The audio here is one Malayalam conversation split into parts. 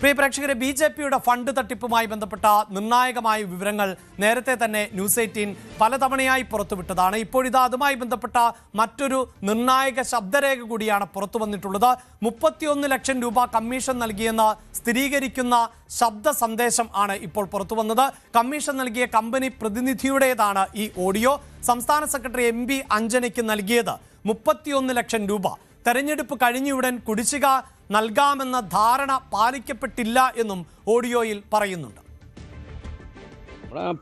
പ്രിയ പ്രേക്ഷകരെ, ബി.ജെ.പിയുടെ ഫണ്ട് തട്ടിപ്പുമായി ബന്ധപ്പെട്ട നിർണായകമായ വിവരങ്ങൾ നേരത്തെ തന്നെ ന്യൂസ് 18 പലതവണയായി പുറത്തുവിട്ടതാണ്. ഇപ്പോഴിതാ അതുമായി ബന്ധപ്പെട്ട മറ്റൊരു നിർണായക ശബ്ദരേഖ കൂടിയാണ് പുറത്തു വന്നിട്ടുള്ളത്. 31 ലക്ഷം രൂപ കമ്മീഷൻ നൽകിയെന്ന് സ്ഥിരീകരിക്കുന്ന ശബ്ദ സന്ദേശം ആണ് ഇപ്പോൾ പുറത്തു വന്നത്. കമ്മീഷൻ നൽകിയ കമ്പനി പ്രതിനിധിയുടേതാണ് ഈ ഓഡിയോ. സംസ്ഥാന സെക്രട്ടറി MP അഞ്ജനയ്ക്ക് നൽകിയത് 31 ലക്ഷം രൂപ. തെരഞ്ഞെടുപ്പ് കഴിഞ്ഞയുടൻ കുടിശ്ശിക നൽകാമെന്ന ധാരണ പാലിക്കപ്പെട്ടില്ല എന്നും ഓഡിയോയിൽ പറയുന്നുണ്ട്.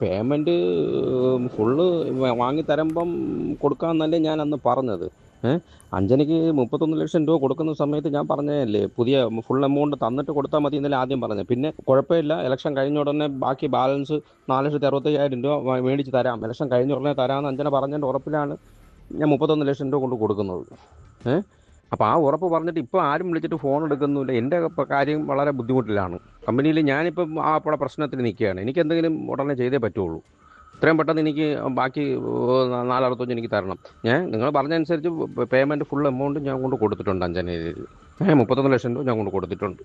പേയ്മെന്റ് ഫുള്ള് വാങ്ങിത്തരുമ്പം കൊടുക്കാമെന്നല്ലേ ഞാൻ അന്ന് പറഞ്ഞത്. അഞ്ജനയ്ക്ക് 31 ലക്ഷം രൂപ കൊടുക്കുന്ന സമയത്ത് ഞാൻ പറഞ്ഞതല്ലേ പുതിയ ഫുൾ എമൗണ്ട് തന്നിട്ട് കൊടുത്താൽ മതി എന്നല്ലേ ആദ്യം പറഞ്ഞത്. പിന്നെ കുഴപ്പമില്ല, ഇലക്ഷൻ കഴിഞ്ഞ ഉടനെ ബാക്കി ബാലൻസ് 4,65,000 രൂപ മേടിച്ച് തരാം, ഇലക്ഷൻ കഴിഞ്ഞ ഉടനെ തരാമെന്ന് അഞ്ജന പറഞ്ഞതിൻ്റെ ഉറപ്പിലാണ് ഞാൻ 31 ലക്ഷം രൂപ കൊണ്ട് കൊടുക്കുന്നത്. അപ്പോൾ ആ ഉറപ്പ് പറഞ്ഞിട്ട് ഇപ്പോൾ ആരും വിളിച്ചിട്ട് ഫോൺ എടുക്കുന്നില്ല. എൻ്റെ കാര്യം വളരെ ബുദ്ധിമുട്ടിലാണ്. കമ്പനിയിൽ ഞാനിപ്പം അവിടെ പ്രശ്നത്തിൽ നിൽക്കുകയാണ്. എനിക്ക് എന്തെങ്കിലും ഉടനെ ചെയ്തേ പറ്റുള്ളൂ. ഇത്രയും പെട്ടെന്ന് എനിക്ക് ബാക്കി 4,65 എനിക്ക് തരണം. നിങ്ങൾ പറഞ്ഞതനുസരിച്ച് പേയ്മെൻറ്റ് ഫുൾ എമൗണ്ട് ഞാൻ കൊണ്ട് കൊടുത്തിട്ടുണ്ട്. അഞ്ജനയിൽ 31 ലക്ഷം രൂപ ഞാൻ കൊണ്ട് കൊടുത്തിട്ടുണ്ട്.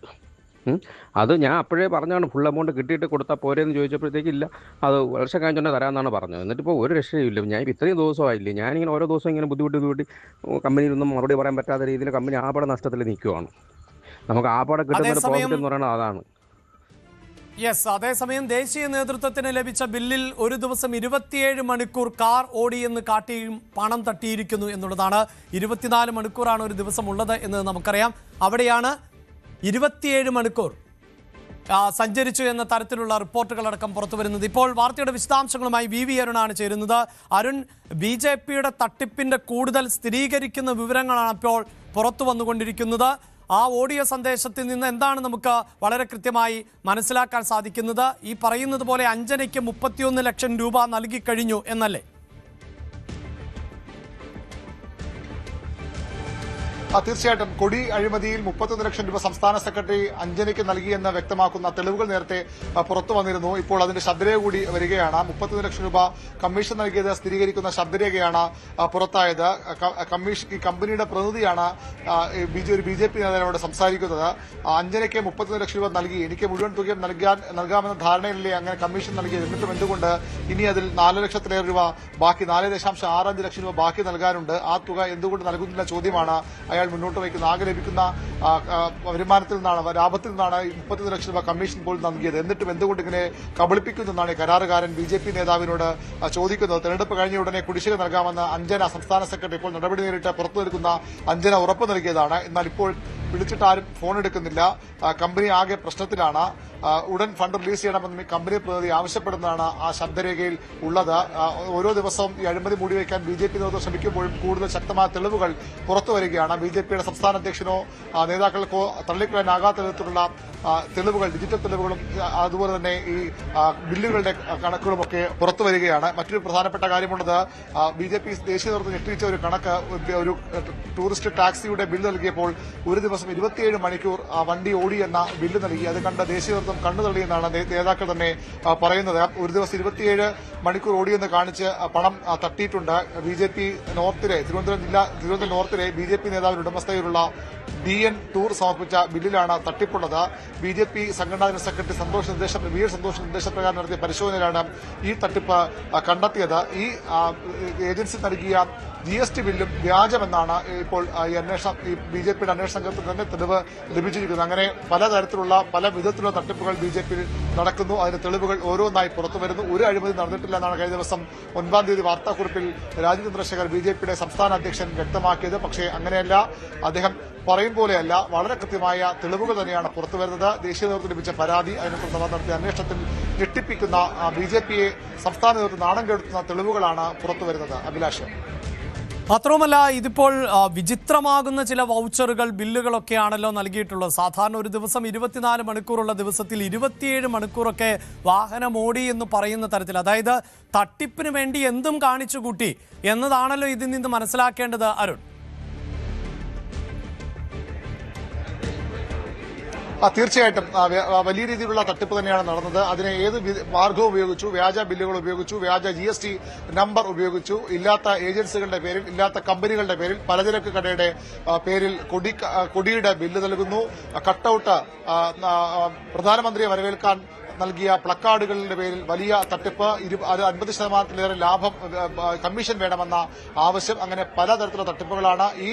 അത് ഞാൻ അപ്പോഴേ പറഞ്ഞാണ് ഫുൾ എമൗണ്ട് കിട്ടിയിട്ട് കൊടുത്താൽ പോരെന്ന് ചോദിച്ചപ്പോഴത്തേക്ക് ഇല്ല, അത് വർഷം കഴിഞ്ഞുകൊണ്ട് തരാമെന്നാണ് പറഞ്ഞത്. എന്നിട്ടിപ്പോൾ ഒരു രക്ഷയില്ല. ഞാൻ ഇത്രയും ദിവസമായില്ലേ, ഞാനിങ്ങനെ ഓരോ ദിവസം ഇങ്ങനെ ബുദ്ധിമുട്ടി കമ്പനിയിലൊന്നും മറുപടി പറയാൻ പറ്റാത്ത രീതിയിൽ കമ്പനി ആപാടെ നഷ്ടത്തിൽ നിൽക്കുവാണ്. നമുക്ക് ആപാടെ കിട്ടുന്ന ഒരു പ്രോഫിറ്റ് എന്ന് പറയുന്നത് അതാണ്. അതേസമയം ദേശീയ നേതൃത്വത്തിന് ലഭിച്ച ബില്ലിൽ ഒരു ദിവസം 27 മണിക്കൂർ കാർ ഓടിയെന്ന് കാട്ടിയും പണം തട്ടിയിരിക്കുന്നു എന്നുള്ളതാണ്. 24 മണിക്കൂറാണ് ഒരു ദിവസം ഉള്ളത് എന്ന് നമുക്കറിയാം. അവിടെയാണ് 27 മണിക്കൂർ സഞ്ചരിച്ചു എന്ന തരത്തിലുള്ള റിപ്പോർട്ടുകളടക്കം പുറത്തു വരുന്നത്. ഇപ്പോൾ വാർത്തയുടെ വിശദാംശങ്ങളുമായി VV അരുണാണ് ചേരുന്നത്. അരുൺ, ബി.ജെ.പിയുടെ തട്ടിപ്പിന്റെ കൂടുതൽ സ്ഥിരീകരിക്കുന്ന വിവരങ്ങളാണ് ഇപ്പോൾ പുറത്തു വന്നുകൊണ്ടിരിക്കുന്നത്. ആ ഓഡിയോ സന്ദേശത്തിൽ നിന്ന് എന്താണ് നമുക്ക് വളരെ കൃത്യമായി മനസ്സിലാക്കാൻ സാധിക്കുന്നത്? ഈ പറയുന്നത് പോലെ അഞ്ജനയ്ക്ക് 31 ലക്ഷം രൂപ നൽകിക്കഴിഞ്ഞു എന്നല്ലേ? തീർച്ചയായിട്ടും കൊടി അഴിമതിയിൽ 31 ലക്ഷം രൂപ സംസ്ഥാന സെക്രട്ടറി അഞ്ജനയ്ക്ക് നൽകിയെന്ന് വ്യക്തമാക്കുന്ന തെളിവുകൾ നേരത്തെ പുറത്തു വന്നിരുന്നു. ഇപ്പോൾ അതിന്റെ ശബ്ദരേഖ കൂടി വരികയാണ്. 31 ലക്ഷം രൂപ കമ്മീഷൻ നൽകിയത് സ്ഥിരീകരിക്കുന്ന ശബ്ദരേഖയാണ് പുറത്തായത്. ഈ കമ്പനിയുടെ പ്രതിനിധിയാണ് ഒരു ബി.ജെ.പി നേതാവിനോട് സംസാരിക്കുന്നത്. അഞ്ജനയ്ക്ക് 31 ലക്ഷം രൂപ നൽകി, എനിക്ക് മുഴുവൻ തുകയും നൽകാമെന്ന ധാരണയിലല്ലേ അങ്ങനെ കമ്മീഷൻ നൽകിയത്, എന്നിട്ടും എന്തുകൊണ്ട് ഇനി അതിൽ 4 ലക്ഷത്തിലേറെ രൂപ ബാക്കി 4.65 ലക്ഷം രൂപ ബാക്കി നൽകാനുണ്ട്, ആ തുക എന്തുകൊണ്ട് നൽകുന്നില്ല ചോദ്യമാണ് അയാൾ മുന്നോട്ട് വയ്ക്കുന്നത്. ആകെ ലഭിക്കുന്ന വരുമാനത്തിൽ നിന്നാണ്, ലാഭത്തിൽ നിന്നാണ് 31 ലക്ഷം രൂപ കമ്മീഷൻ പോലും നൽകിയത്, എന്നിട്ടും എന്തുകൊണ്ട് ഇങ്ങനെ കബളിപ്പിക്കുന്നെന്നാണ് കരാറുകാരൻ ബി.ജെ.പി നേതാവിനോട് ചോദിക്കുന്നത്. തെരഞ്ഞെടുപ്പ് കഴിഞ്ഞ ഉടനെ കുടിശ്ശിക നൽകാമെന്ന് അഞ്ജന സംസ്ഥാന സെക്രട്ടറി ഇപ്പോൾ നടപടി നേരിട്ട് പുറത്തു നിൽക്കുന്ന അഞ്ജന ഉറപ്പ് നൽകിയതാണ്. എന്നാൽ ഇപ്പോൾ വിളിച്ചിട്ട് ആരും ഫോൺ എടുക്കുന്നില്ല. കമ്പനി ആകെ പ്രശ്നത്തിലാണ്. ഉടൻ ഫണ്ട് റിലീസ് ചെയ്യണമെന്ന് കമ്പനി പ്രതിനിധി ആവശ്യപ്പെടുന്നതാണ് ആ ശബ്ദരേഖയിൽ ഉള്ളത്. ഓരോ ദിവസവും ഈ അഴിമതി മൂടിവെക്കാൻ ബി.ജെ.പി നേതൃത്വം ശ്രമിക്കുമ്പോഴും കൂടുതൽ ശക്തമായ തെളിവുകൾ പുറത്തു വരികയാണ്. ബി.ജെ.പിയുടെ സംസ്ഥാന അധ്യക്ഷനോ നേതാക്കൾക്കോ തള്ളിക്കളയാനാകാത്ത വിധത്തിലുള്ള തെളിവുകൾ, ഡിജിറ്റൽ തെളിവുകളും അതുപോലെ തന്നെ ഈ ബില്ലുകളുടെ കണക്കുകളുമൊക്കെ പുറത്തു വരികയാണ്. മറ്റൊരു പ്രധാനപ്പെട്ട കാര്യമുള്ളത്, ബി.ജെ.പി ദേശീയ നേതൃത്വം ഞെട്ടിച്ച ഒരു കണക്ക്, ഒരു ടൂറിസ്റ്റ് ടാക്സിയുടെ ബില്ല് നൽകിയപ്പോൾ ഒരു ദിവസം 27 മണിക്കൂർ വണ്ടി ഓടിയെന്ന ബില്ല് നൽകി. അത് കണ്ട ദേശീയ നേതൃത്വം കണ്ണു തള്ളിയെന്നാണ് നേതാക്കൾ തന്നെ പറയുന്നത്. ഒരു ദിവസം 27 മണിക്കൂർ ഓടിയെന്ന് കാണിച്ച് പണം തട്ടിയിട്ടുണ്ട്. ബി.ജെ.പി നോർത്തിലെ തിരുവനന്തപുരം നോർത്തിലെ ബി.ജെ.പി നേതാവിന് ഉടമസ്ഥയിലുള്ള DN ടൂർ സമർപ്പിച്ച ബില്ലിലാണ് തട്ടിപ്പുള്ളത്. ബി.ജെ.പി സംഘടനാ ജനറൽ സെക്രട്ടറി സന്തോഷ് നിർദ്ദേശപ്രകാരം നടത്തിയ പരിശോധനയിലാണ് ഈ തട്ടിപ്പ് കണ്ടെത്തിയത്. ഈ ഏജൻസി നൽകിയ GST ബില്ലും വ്യാജമെന്നാണ് ഇപ്പോൾ ഈ ബി.ജെ.പിയുടെ അന്വേഷണ സംഘത്തിൽ തന്നെ തെളിവ് ലഭിച്ചിരിക്കുന്നത്. അങ്ങനെ പലതരത്തിലുള്ള പല വിധത്തിലുള്ള തട്ടിപ്പുകൾ ബി.ജെ.പിയിൽ നടക്കുന്നു. അതിന്റെ തെളിവുകൾ ഓരോന്നായി പുറത്തുവരുന്നു. ഒരു അഴിമതി നടന്നിട്ടില്ല എന്നാണ് കഴിഞ്ഞ ദിവസം 9-ാം തീയതി വാർത്താക്കുറിപ്പിൽ രാജീവ് ചന്ദ്രശേഖർ ബി.ജെ.പിയുടെ സംസ്ഥാന അധ്യക്ഷൻ വ്യക്തമാക്കിയത്. പക്ഷേ അങ്ങനെയല്ല, അദ്ദേഹം പറയും പോലെയല്ല, വളരെ കൃത്യമായ തെളിവുകൾ തന്നെയാണ് പുറത്തുവരുന്നത്. ദേശീയ നേതൃത്വം ലഭിച്ച പരാതി, അതിനെക്കുറിച്ച് നടത്തിയ അന്വേഷണത്തിൽ ഞെട്ടിപ്പിക്കുന്ന ബി.ജെ.പിയെ സംസ്ഥാന നേതൃത്വം നാണം കെടുത്തുന്ന തെളിവുകളാണ് പുറത്തുവരുന്നത്. അഭിലാഷ്, മാത്രവുമല്ല, ഇതിപ്പോൾ വിചിത്രമാകുന്ന ചില വൗച്ചറുകൾ, ബില്ലുകളൊക്കെയാണല്ലോ നൽകിയിട്ടുള്ളത്. സാധാരണ ഒരു ദിവസം 24 മണിക്കൂറുള്ള ദിവസത്തിൽ 27 മണിക്കൂറൊക്കെ വാഹനം ഓടി എന്ന് പറയുന്ന തരത്തിൽ, അതായത് തട്ടിപ്പിന് വേണ്ടി എന്തും കാണിച്ചുകൂട്ടി എന്നതാണല്ലോ ഇതിൽ നിന്ന് മനസ്സിലാക്കേണ്ടത്. അരുൺ, തീർച്ചയായിട്ടും വലിയ രീതിയിലുള്ള തട്ടിപ്പ് തന്നെയാണ് നടന്നത്. അതിനെ ഏത് മാർഗവും ഉപയോഗിച്ചു, വ്യാജ ബില്ലുകൾ ഉപയോഗിച്ചു, വ്യാജ GST നമ്പർ ഉപയോഗിച്ചു, ഇല്ലാത്ത ഏജൻസികളുടെ പേരിൽ, ഇല്ലാത്ത കമ്പനികളുടെ പേരിൽ, പലചരക്ക് കടയുടെ പേരിൽ കൊടിയുടെ ബില്ല് നൽകുന്നു. കട്ടൌട്ട് പ്രധാനമന്ത്രിയെ വരവേൽക്കാൻ നൽകിയ പ്ലക്കാർഡുകളുടെ പേരിൽ വലിയ തട്ടിപ്പ്, അത് 50% ലാഭം കമ്മീഷൻ വേണമെന്ന ആവശ്യം, അങ്ങനെ പലതരത്തിലുള്ള തട്ടിപ്പുകളാണ്. ഈ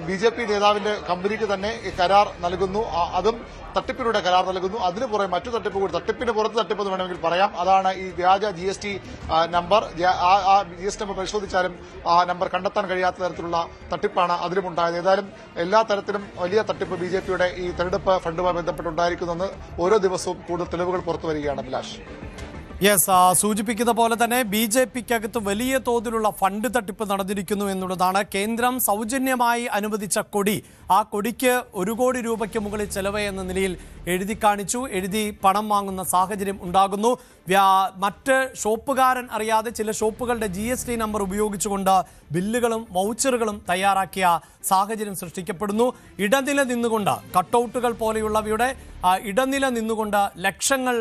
BJP നേതാവിന്റെ കമ്പനിക്ക് തന്നെ കരാർ നൽകുന്നു, അതും തട്ടിപ്പിലൂടെ കരാർ നൽകുന്നു. അതിന് പുറമെ മറ്റു തട്ടിപ്പ് കൂടി, തട്ടിപ്പിന് പുറത്ത് തട്ടിപ്പെന്ന് വേണമെങ്കിൽ പറയാം. അതാണ് ഈ വ്യാജ GST നമ്പർ. ആ GST നമ്പർ പരിശോധിച്ചാലും ആ നമ്പർ കണ്ടെത്താൻ കഴിയാത്ത തരത്തിലുള്ള തട്ടിപ്പാണ് അതിലുമുണ്ടായത്. ഏതായാലും എല്ലാ തരത്തിലും വലിയ തട്ടിപ്പ് BJPയുടെ ഈ തെരഞ്ഞെടുപ്പ് ഫണ്ടുമായി ബന്ധപ്പെട്ടുണ്ടായിരിക്കുന്നെന്ന് ഓരോ ദിവസവും കൂടുതൽ തെളിവുകൾ പുറത്തു വരികയാണ്. അഭിലാഷ്, സൂചിപ്പിക്കുന്ന പോലെ തന്നെ BJPക്കകത്ത് വലിയ തോതിലുള്ള ഫണ്ട് തട്ടിപ്പ് നടന്നിരിക്കുന്നു എന്നുള്ളതാണ്. കേന്ദ്രം സൗജന്യമായി അനുവദിച്ച കൊടി, ആ കൊടിക്ക് 1 കോടി രൂപയ്ക്ക് മുകളിൽ ചെലവ് എന്ന നിലയിൽ എഴുതി കാണിച്ചു, എഴുതി പണം വാങ്ങുന്ന സാഹചര്യം ഉണ്ടാകുന്നു. മറ്റ് ഷോപ്പുകാരൻ അറിയാതെ ചില ഷോപ്പുകളുടെ GST നമ്പർ ഉപയോഗിച്ചുകൊണ്ട് ബില്ലുകളും വൗച്ചറുകളും തയ്യാറാക്കിയ സാഹചര്യം സൃഷ്ടിക്കപ്പെടുന്നു. ഇടനില നിന്നുകൊണ്ട്, കട്ടൌട്ടുകൾ പോലെയുള്ളവയുടെ ഇടനില നിന്നുകൊണ്ട് ലക്ഷങ്ങൾ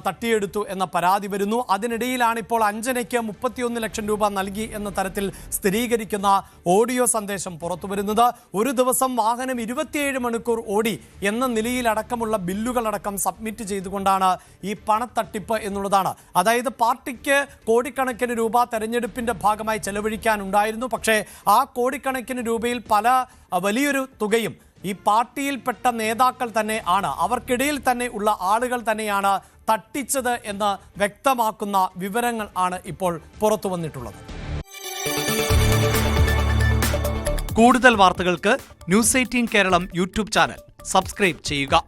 തട്ടിയെടുത്തു എന്ന പരാതി വരുന്നു. അതിനിടയിലാണ് ഇപ്പോൾ അഞ്ജനയ്ക്ക് 31 ലക്ഷം രൂപ നൽകി എന്ന തരത്തിൽ സ്ഥിരീകരിക്കുന്ന ഓഡിയോ സന്ദേശം പുറത്തു വരുന്നത്. ഒരു ദിവസം വാഹനം 27 മണിക്കൂർ ഓടി എന്ന നിലയിലടക്കമുള്ള ബില്ലുകളടക്കം സബ്മിറ്റ് ചെയ്തുകൊണ്ടാണ് ഈ പണത്തട്ടിപ്പ് എന്നുള്ളതാണ്. അതായത് പാർട്ടിക്ക് കോടിക്കണക്കിന് രൂപ തെരഞ്ഞെടുപ്പിന്റെ ഭാഗമായി ചെലവഴിക്കാനുണ്ടായിരുന്നു. പക്ഷേ ആ കോടിക്കണക്കിന് രൂപയിൽ വലിയൊരു തുകയും ഈ പാർട്ടിയിൽപ്പെട്ട നേതാക്കൾ തന്നെ ആണ്, അവർക്കിടയിൽ തന്നെ ഉള്ള ആളുകൾ തന്നെയാണ് തട്ടിച്ചത് എന്ന് വ്യക്തമാക്കുന്ന വിവരങ്ങൾ ആണ് ഇപ്പോൾ പുറത്തു വന്നിട്ടുള്ളത്. കൂടുതൽ വാർത്തകൾക്ക് News 18 Keralam YouTube channel subscribe ചെയ്യുക.